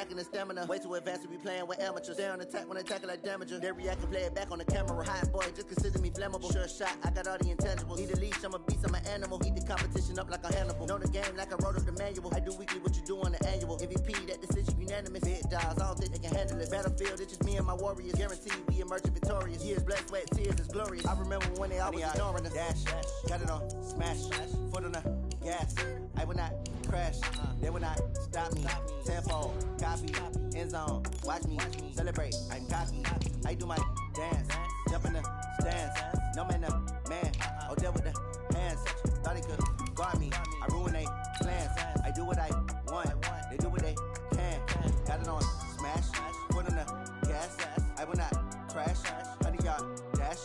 lacking the stamina. Way too advanced to be playing with amateurs. Stay on attack when attacking like damager. They react and play it back on the camera. Hot boy, just consider me flammable. Sure shot, I got all the intangibles. Need a leash, I'm a beast, I'm an animal. Heat the competition up like a Hannibal. Know the game like I wrote up the manual. I do weekly what you do on the annual. MVP, that decision unanimous. Big dogs, I don't think they can handle it. Battlefield, it's just me and my warriors. Guaranteed we emerging victorious. Years, blood, sweat, tears, it's glorious. I remember when they always ignoring us. Dash, got it on, smash, foot on the gas. I will not crash, they will not stop me. Tenfold, copy, end zone, watch me celebrate. I'm cocky, I do my dance, jump in the stands. No man, man, oh deal with the hands. Thought he could guard me, I ruin they plans. I do what I want, they do what they can. Got it on, smash, foot on the gas. I will not crash, 100-yard dash,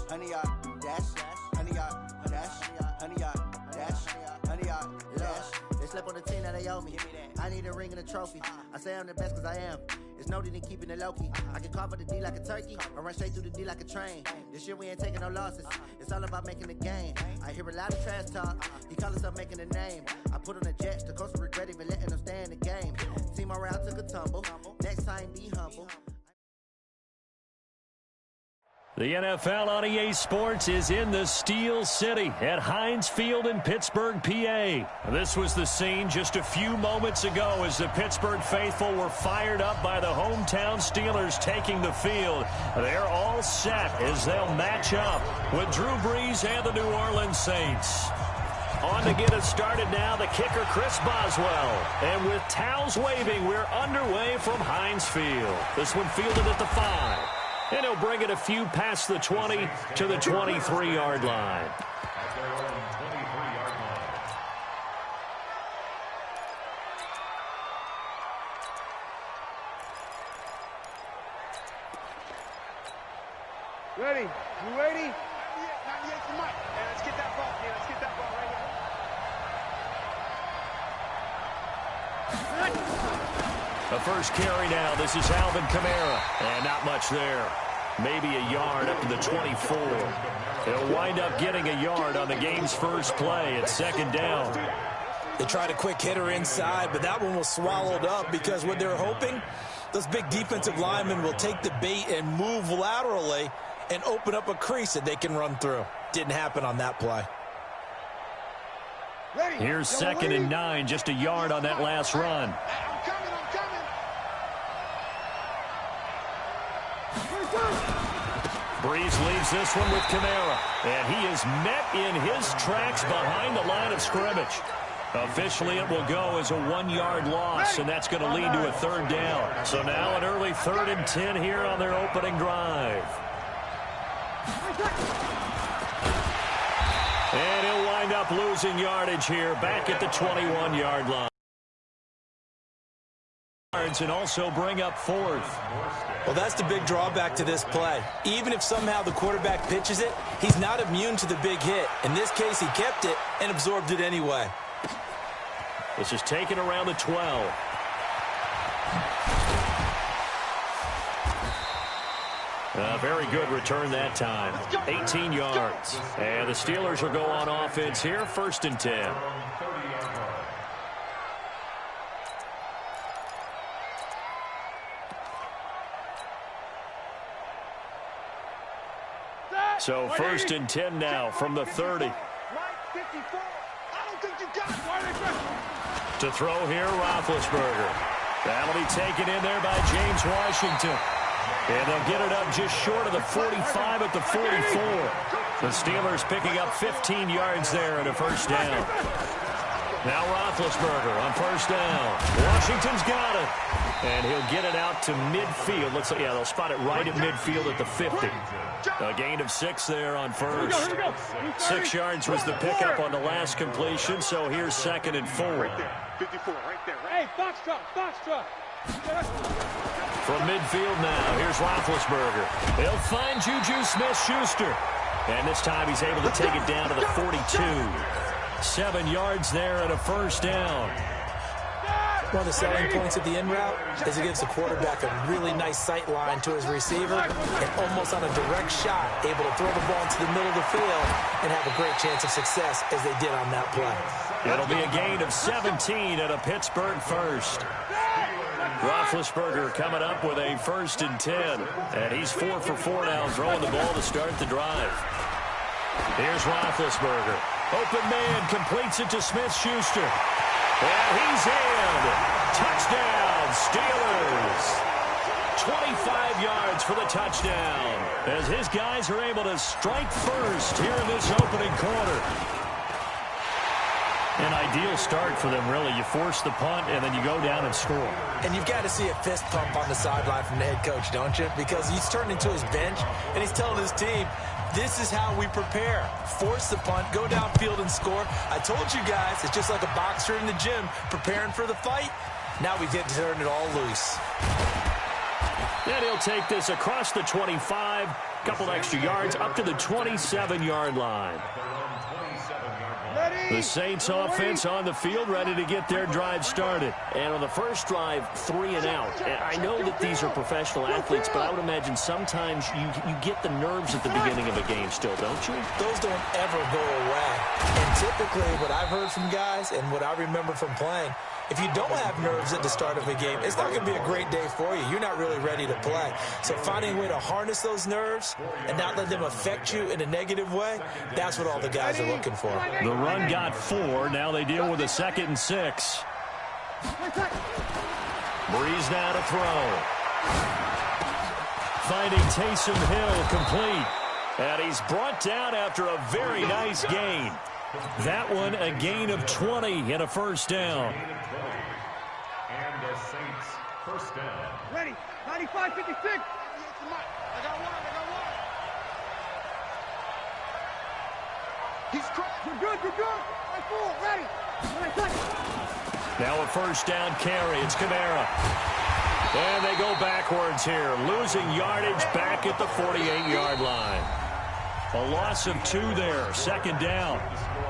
100-yard dash, 100-yard dash, 100-yard dash, 100-yard dash. They slept on the team that they owe me. I need a ring and a trophy. I say I'm the best cause I am. It's noted in keeping it low-key. I can carve up the D like a turkey or run straight through the D like a train. This year we ain't taking no losses. It's all about making the game. I hear a lot of trash talk. He call himself making a name. I put on the Jets. The coach will regret even letting them stay in the game. Team morale took a tumble. Next time be humble. The NFL on EA Sports is in the Steel City at Heinz Field in Pittsburgh, PA. This was the scene just a few moments ago as the Pittsburgh faithful were fired up by the hometown Steelers taking the field. They're all set as they'll match up with Drew Brees and the New Orleans Saints. On to get us started now, the kicker, Chris Boswell. And with towels waving, we're underway from Heinz Field. This one fielded at the 5. And he'll bring it a few past the 20 to the 23-yard line. Ready? You ready? Not yet, come on. Hey, let's get that ball. Yeah, let's get that ball right here. The first carry now. This is Alvin Kamara. And not much there. Maybe a yard up to the 24. He'll wind up getting a yard on the game's first play at second down. They tried a quick hitter inside, but that one was swallowed up because what they're hoping, those big defensive linemen will take the bait and move laterally and open up a crease that they can run through. Didn't happen on that play. Here's second and 9, just a yard on that last run. Brees leads this one with Kamara, and he is met in his tracks behind the line of scrimmage. Officially, it will go as a 1-yard loss, and that's going to lead to a third down. So now an early 3rd and 10 here on their opening drive. And he'll wind up losing yardage here back at the 21-yard line. And also bring up 4th. Well, that's the big drawback to this play. Even if somehow the quarterback pitches it, he's not immune to the big hit. In this case, he kept it and absorbed it anyway. This is taken around the 12. A very good return that time. 18 yards. And the Steelers will go on offense here, 1st and 10. So 1st and 10 now from the 30. To throw here, Roethlisberger. That'll be taken in there by James Washington. And they'll get it up just short of the 45 at the 44. The Steelers picking up 15 yards there and a first down. Now Roethlisberger on first down. Washington's got it. And he'll get it out to midfield. Looks like, yeah, they'll spot it right at midfield at the 50. A gain of 6 there on first. 6 yards was the pickup on the last completion, so here's 2nd and 4. Right there, 54, right there. Hey, box truck. From midfield now, here's Roethlisberger. He'll find Juju Smith-Schuster. And this time he's able to take it down to the 42. 7 yards there and a first down. One of the selling points of the in route is it gives the quarterback a really nice sight line to his receiver and almost on a direct shot able to throw the ball into the middle of the field and have a great chance of success as they did on that play. It'll be a gain of 17 and a Pittsburgh first. Roethlisberger coming up with a 1st and 10. And he's 4 for 4 now, throwing the ball to start the drive. Here's Roethlisberger. Open man, completes it to Smith-Schuster. And he's in. Touchdown, Steelers. 25 yards for the touchdown, as his guys are able to strike first here in this opening quarter. An ideal start for them, really. You force the punt, and then you go down and score. And you've got to see a fist pump on the sideline from the head coach, don't you? Because he's turning to his bench, and he's telling his team, this is how we prepare. Force the punt, go downfield and score. I told you guys, it's just like a boxer in the gym preparing for the fight. Now we get to turn it all loose. And he'll take this across the 25, couple extra yards, up to the 27-yard line. The Saints offense on the field, ready to get their drive started. And on the first drive, 3 and out. And I know that these are professional athletes, but I would imagine sometimes you get the nerves at the beginning of a game still, don't you? Those don't ever go away. And typically what I've heard from guys and what I remember from playing, if you don't have nerves at the start of a game, it's not going to be a great day for you. You're not really ready to play. So finding a way to harness those nerves and not let them affect you in a negative way, that's what all the guys are looking for. The run got 4. Now they deal with a 2nd and 6. Breeze now to throw. Finding Taysom Hill complete. And he's brought down after a very nice gain. That one a gain of 20 and a 1st down. And the Saints first down. Ready. 95, 56. I got one. He's crossed. You're good. Right full. Ready. Now a 1st down carry. It's Kamara. And they go backwards here. Losing yardage back at the 48-yard line. A loss of 2 there. 2nd down.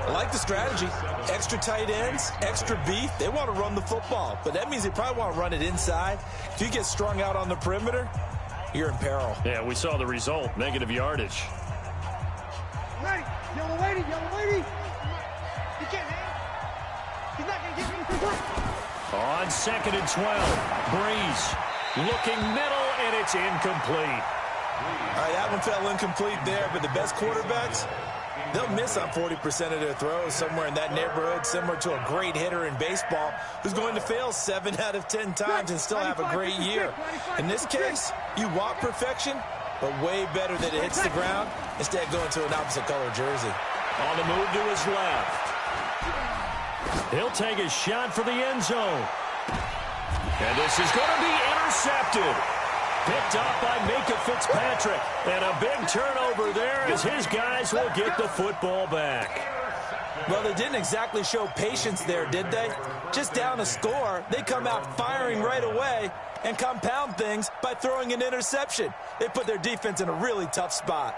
I like the strategy. Extra tight ends, extra beef. They want to run the football, but that means they probably want to run it inside. If you get strung out on the perimeter, you're in peril. Yeah, we saw the result. Negative yardage. Ready. Yellow lady. He can't hang. He's not going to get me. On 2nd and 12. Breeze looking middle, and it's incomplete. All right, that one fell incomplete there, but the best quarterbacks, they'll miss on 40% of their throws, somewhere in that neighborhood, similar to a great hitter in baseball who's going to fail 7 out of 10 times and still have a great year. In this case, you want perfection, but way better that it hits the ground instead of going to an opposite color jersey. On the move to his left. He'll take a shot for the end zone. And this is going to be intercepted. Picked up by Micah Fitzpatrick. And a big turnover there as his guys will get the football back. Well, they didn't exactly show patience there, did they? Just down a score, they come out firing right away and compound things by throwing an interception. They put their defense in a really tough spot.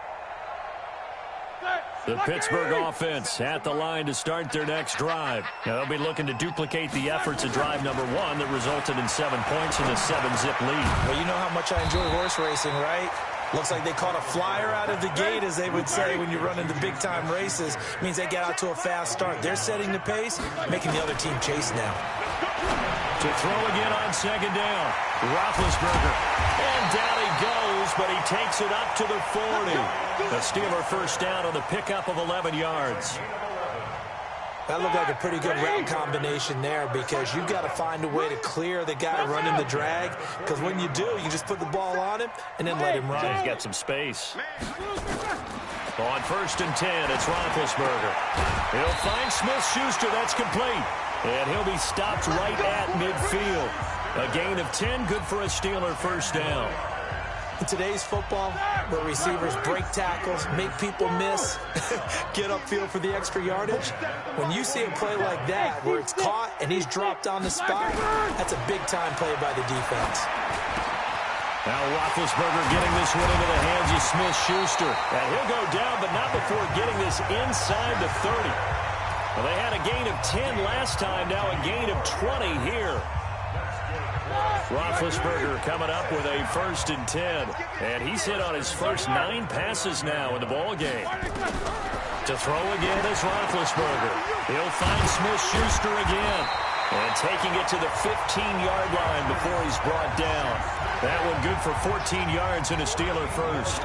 The Pittsburgh offense at the line to start their next drive. Now, they'll be looking to duplicate the efforts of drive number 1 that resulted in 7 points and a 7-zip lead. Well, you know how much I enjoy horse racing, right? Looks like they caught a flyer out of the gate, as they would say when you run into big-time races. It means they get out to a fast start. They're setting the pace, making the other team chase now. To throw again on 2nd down. Roethlisberger. And down he goes, but he takes it up to the 40. The Steeler 1st down on the pickup of 11 yards. That looked like a pretty good route combination there, because you've got to find a way to clear the guy running the drag, because when you do, you just put the ball on him and then let him run. He's got some space. On 1st and 10, it's Roethlisberger. He'll find Smith-Schuster. That's complete. And he'll be stopped right at midfield. A gain of 10, good for a Steeler 1st down. In today's football, where receivers break tackles, make people miss, get upfield for the extra yardage, when you see a play like that where it's caught and he's dropped on the spot, that's a big-time play by the defense. Now Roethlisberger getting this one into the hands of Smith-Schuster. And he'll go down, but not before getting this inside the 30. Well, they had a gain of 10 last time, now a gain of 20 here. Roethlisberger coming up with a 1st and 10. And he's hit on his first 9 passes now in the ball game. To throw again is Roethlisberger. He'll find Smith-Schuster again. And taking it to the 15-yard line before he's brought down. That one good for 14 yards and a Steeler first.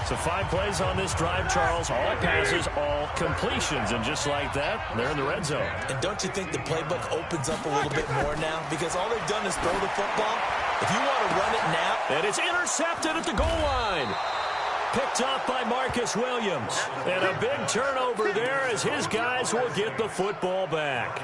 So 5 plays on this drive, Charles. All passes, all completions. And just like that, they're in the red zone. And don't you think the playbook opens up a little bit more now? Because all they've done is throw the football. If you want to run it now. And it's intercepted at the goal line. Picked off by Marcus Williams. And a big turnover there as his guys will get the football back.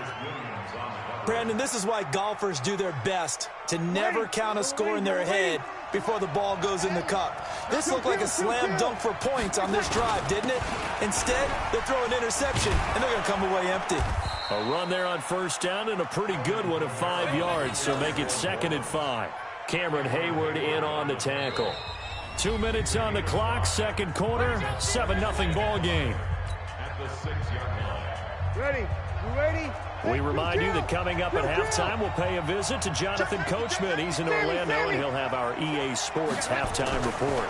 Brandon, this is why golfers do their best to never count a score in their head before the ball goes in the cup. This looked like a slam dunk for points on this drive, didn't it? Instead, they throw an interception, and they're going to come away empty. A run there on first down and a pretty good one of 5 yards, so make it 2nd and 5. Cameron Hayward in on the tackle. 2 minutes on the clock, second quarter, 7-0 ball game. At the 6-yard line. Ready? You ready? We remind you that coming up at halftime, we'll pay a visit to Jonathan Coachman. He's in Orlando, and he'll have our EA Sports halftime report.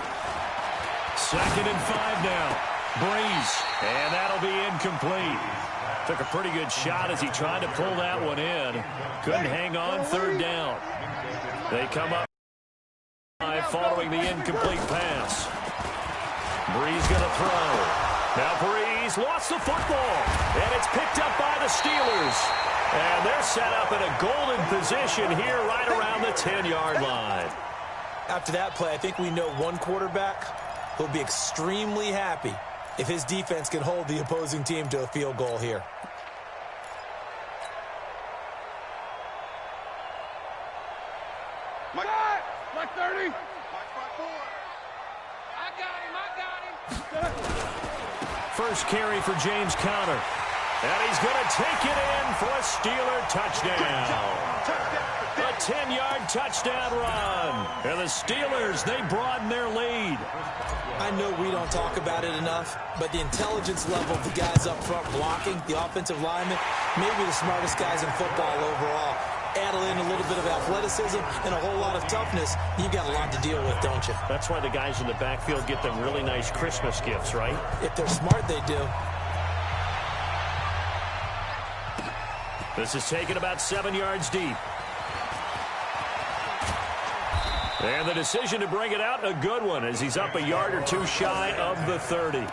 2nd and 5 now. Breeze, and that'll be incomplete. Took a pretty good shot as he tried to pull that one in. Couldn't hang on, 3rd down. They come up following the incomplete pass. Breeze going to throw. Now Breeze lost the football, and it's picked up by the Steelers. And they're set up in a golden position here right around the 10-yard line. After that play, I think we know one quarterback will be extremely happy if his defense can hold the opposing team to a field goal here. Mike 30. First carry for James Conner. And he's going to take it in for a Steeler touchdown. A 10-yard touchdown run. And the Steelers, they broaden their lead. I know we don't talk about it enough, but the intelligence level of the guys up front blocking, the offensive linemen, maybe the smartest guys in football overall. Add in a little bit of athleticism and a whole lot of toughness, you've got a lot to deal with, don't you? That's why the guys in the backfield get them really nice Christmas gifts, right? If they're smart, they do. This is taken about 7 yards deep. And the decision to bring it out, a good one, as he's up a yard or two shy of the 30.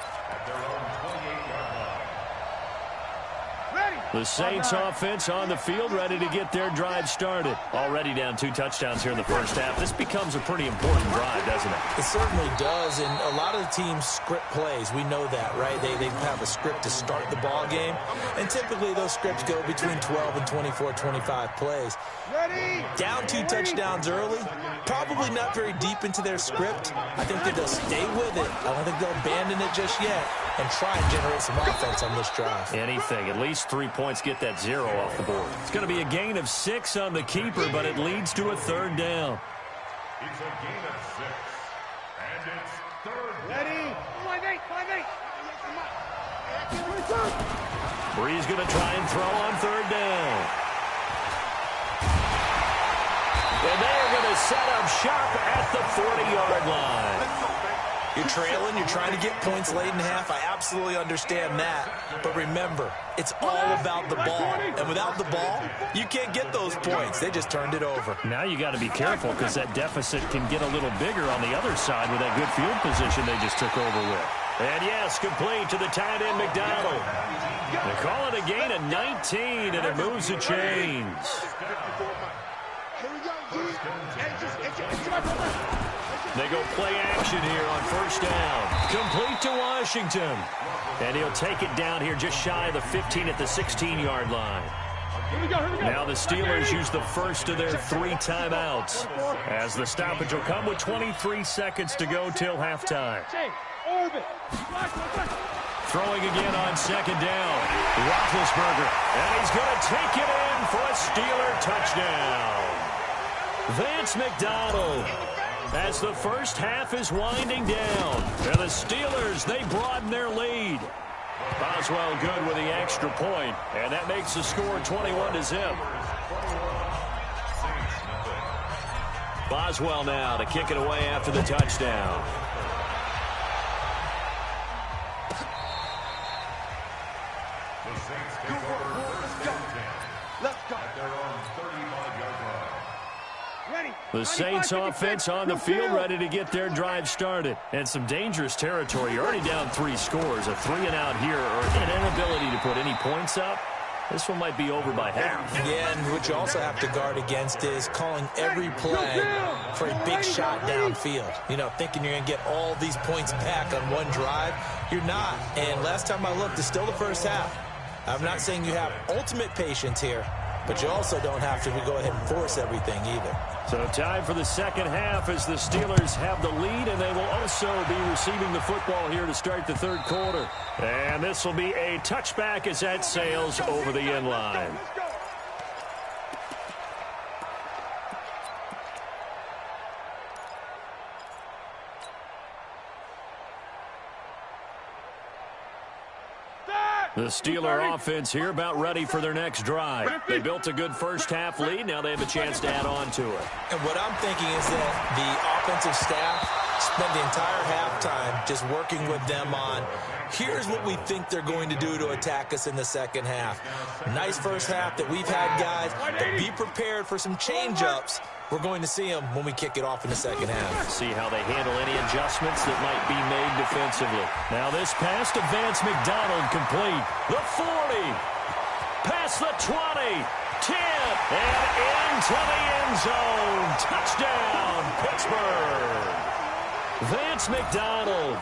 The Saints offense on the field, ready to get their drive started. Already down 2 touchdowns here in the first half. This becomes a pretty important drive, doesn't it? It certainly does, and a lot of the teams script plays. We know that, right? They have a script to start the ball game, and typically those scripts go between 12 and 24, 25 plays. Down 2 touchdowns early, probably not very deep into their script. I think that they'll stay with it. I don't think they'll abandon it just yet and try and generate some offense on this drive. Anything, at least 3 points, get that 0 off the board. It's going to be a gain of 6 on the keeper, but it leads to a 3rd down. It's a gain of 6, and it's 3rd down. Ready? 5-8. Breeze going to try and throw on 3rd down. And they're going to set up shop at the 40-yard line. You're trailing, you're trying to get points late in half. I absolutely understand that. But remember, it's all about the ball. And without the ball, you can't get those points. They just turned it over. Now you got to be careful because that deficit can get a little bigger on the other side with that good field position they just took over with. And yes, complete to the tight end, McDonald. They call it a gain of 19, and it moves the chains. They go play action here on first down. Complete to Washington. And he'll take it down here just shy of the 15 at the 16-yard line. Now the Steelers use the first of their 3 timeouts, as the stoppage will come with 23 seconds to go till halftime. Throwing again on 2nd down. Roethlisberger. And he's going to take it in for a Steeler touchdown. Vance McDonald. As the first half is winding down. And the Steelers, they broaden their lead. Boswell good with the extra point, and that makes the score 21-0. Boswell now to kick it away after the touchdown. The Saints take over 1st and 10. Let's go. At their The Saints offense on the field, ready to get their drive started. And some dangerous territory. You're already down 3 scores. A 3-and-out here, or an inability to put any points up. This one might be over by half. Yeah, and what you also have to guard against is calling every play for a big shot downfield. You know, thinking you're going to get all these points back on one drive. You're not. And last time I looked, it's still the first half. I'm not saying you have ultimate patience here, but you also don't have to go ahead and force everything either. So time for the second half as the Steelers have the lead, and they will also be receiving the football here to start the third quarter. And this will be a touchback as that sails over the end line. The Steeler offense here about ready for their next drive. They built a good first half lead. Now they have a chance to add on to it. And what I'm thinking is that the offensive staff spent the entire halftime just working with them on, here's what we think they're going to do to attack us in the second half. Nice first half that we've had, guys, but be prepared for some change-ups. We're going to see them when we kick it off in the second half. See how they handle any adjustments that might be made defensively. Now this pass to Vance McDonald complete. The 40. Past the 20. 10. And into the end zone. Touchdown, Pittsburgh. Vance McDonald.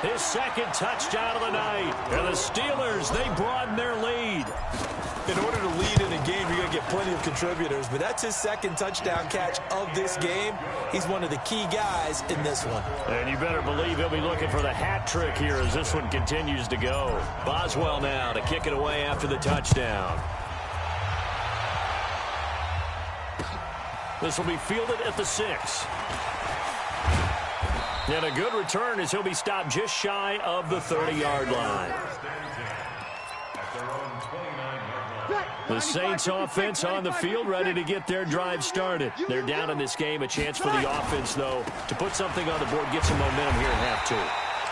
His second touchdown of the night. And the Steelers, they broaden their lead. In order to lead in a game, you're going to get plenty of contributors, but that's his second touchdown catch of this game. He's one of the key guys in this one. And you better believe he'll be looking for the hat trick here as this one continues to go. Boswell now to kick it away after the touchdown. This will be fielded at the 6. And a good return as he'll be stopped just shy of the 30-yard line. The Saints offense on the field ready to get their drive started. They're down in this game. A chance for the offense, though, to put something on the board, get some momentum here in half 2.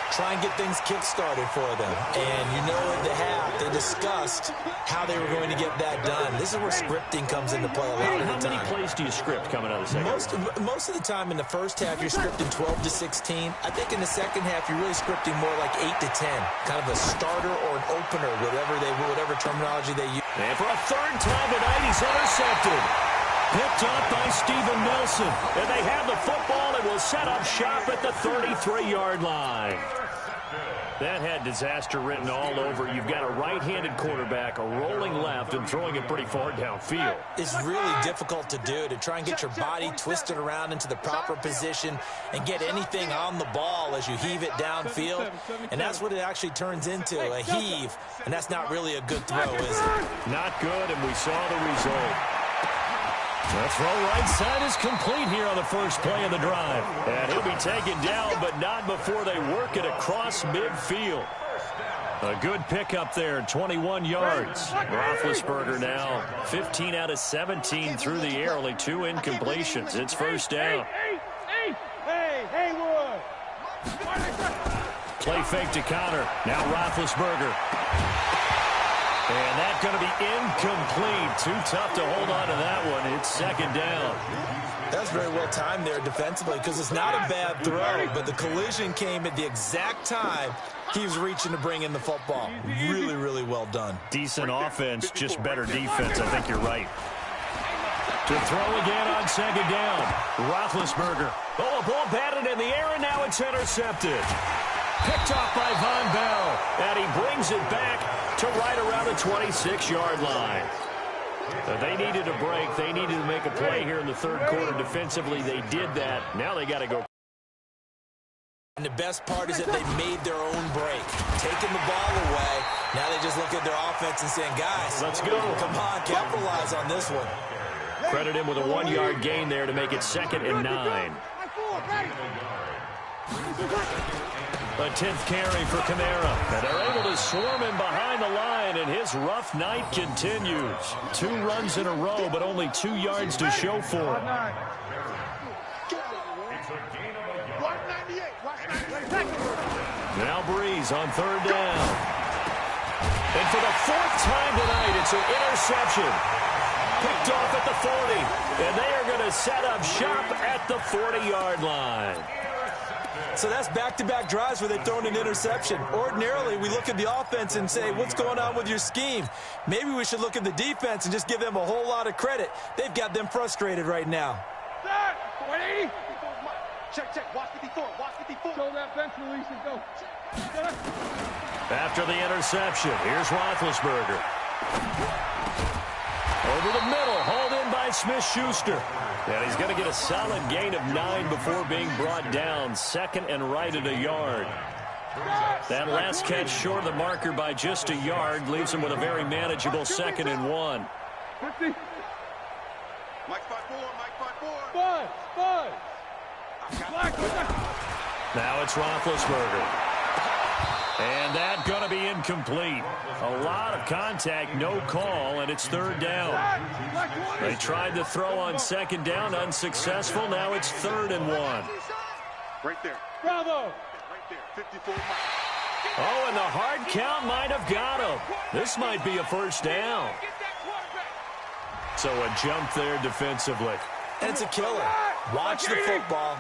Try and get things kick-started for them. And you know at the half, they discussed how they were going to get that done. This is where scripting comes into play a lot of the time. How many plays do you script coming out of the second? Most of the time in the first half, you're scripting 12 to 16. I think in the second half, you're really scripting more like 8 to 10. Kind of a starter or an opener, whatever terminology they use. And for a third time tonight, he's intercepted. Picked up by Steven Nelson. And they have the football and will set up shop at the 33-yard line. That had disaster written all over. You've got a right-handed quarterback, a rolling left, and throwing it pretty far downfield. It's really difficult to do, to try and get your body twisted around into the proper position and get anything on the ball as you heave it downfield. And that's what it actually turns into, a heave. And that's not really a good throw, is it? Not good, and we saw the result. The throw right side is complete here on the first play of the drive. And he'll be taken down, but not before they work it across midfield. A good pickup there, 21 yards. Roethlisberger now 15 out of 17 through the air, only 2 incompletions. It's first down. Play fake to Connor. Now Roethlisberger. And that's going to be incomplete. Too tough to hold on to that one. It's second down. That's very well timed there defensively because it's not a bad throw, but the collision came at the exact time he was reaching to bring in the football. Really, really well done. Decent offense, just better defense. I think you're right. To throw again on second down. Roethlisberger. Oh, a ball batted in the air, and now it's intercepted. Picked off by Von Bell, and he brings it back to right around the 26-yard line. They needed a break. They needed to make a play here in the third quarter defensively. They did that. Now they got to go. And the best part is that they made their own break, taking the ball away. Now they just look at their offense and saying, guys, let's go. Come on, capitalize on this one. Credit him with a 1-yard gain there to make it 2nd and 9. A 10th carry for Kamara. And they're able to swarm him behind the line, and his rough night continues. 2 runs in a row, but only 2 yards to show for him. Now Breeze on third down. And for the 4th time tonight, it's an interception. Picked off at the 40. And they are going to set up shop at the 40-yard line. So that's back-to-back drives where they've thrown an interception. Ordinarily, we look at the offense and say, what's going on with your scheme? Maybe we should look at the defense and just give them a whole lot of credit. They've got them frustrated right now. 180. Check. Watch 54. Watch 54. Show that bench release and go. After the interception, here's Roethlisberger. Over the middle, hauled in by Smith-Schuster. And he's going to get a solid gain of 9 before being brought down. Second and right at a yard. That last catch short of the marker by just a yard leaves him with a very manageable 2nd and 1. 50. Mike 5-4. Five. Now it's Roethlisberger. And that's going to be incomplete. A lot of contact, no call, and it's 3rd down. They tried to throw on 2nd down, unsuccessful. Now it's 3rd and 1. Right there. Bravo. Right there. 54. Oh, and the hard count might have got him. This might be a 1st down. So a jump there defensively. And it's a killer. Watch the football.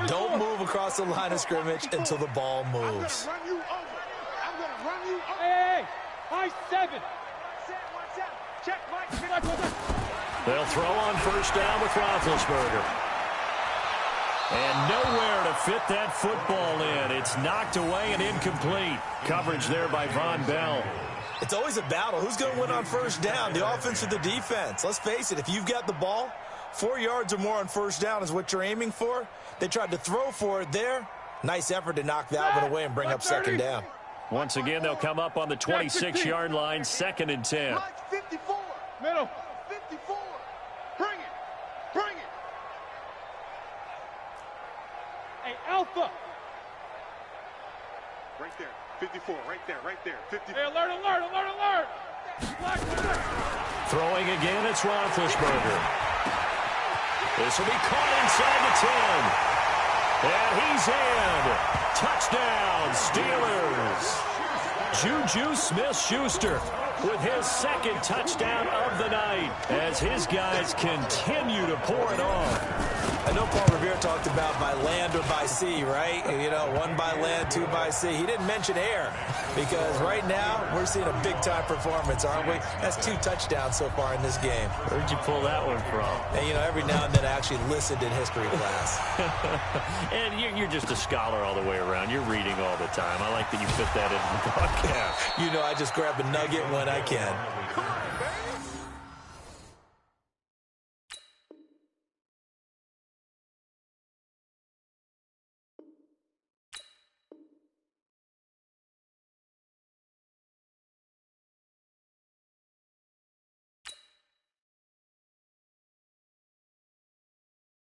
Don't move across the line of scrimmage until the ball moves. Hey, high 7. Check, Mike. They'll throw on 1st down with Roethlisberger. And nowhere to fit that football in. It's knocked away and incomplete. Coverage there by Von Bell. It's always a battle. Who's going to win on 1st down, the offense or the defense? Let's face it, if you've got the ball, 4 yards or more on 1st down is what you're aiming for. They tried to throw for it there. Nice effort to knock that one away and bring up 2nd down. Once again, they'll come up on the 26-yard line, 2nd and 10. 54. Middle. 54. Bring it. Hey, Alpha. Right there. 54. Right there. 54. Hey, alert. Throwing again, it's Roethlisberger. This will be caught inside the 10. And he's in. Touchdown, Steelers. Juju Smith-Schuster with his 2nd touchdown of the night as his guys continue to pour it on. I know Paul Revere talked about by land or by sea, right? You know, 1 by land, 2 by sea. He didn't mention air because right now we're seeing a big-time performance, aren't we? That's 2 touchdowns so far in this game. Where'd you pull that one from? And, you know, every now and then I actually listened in history class. And you're just a scholar all the way around. You're reading all the time. I like that you fit that in the broadcast. You know, I just grab a nugget when I can.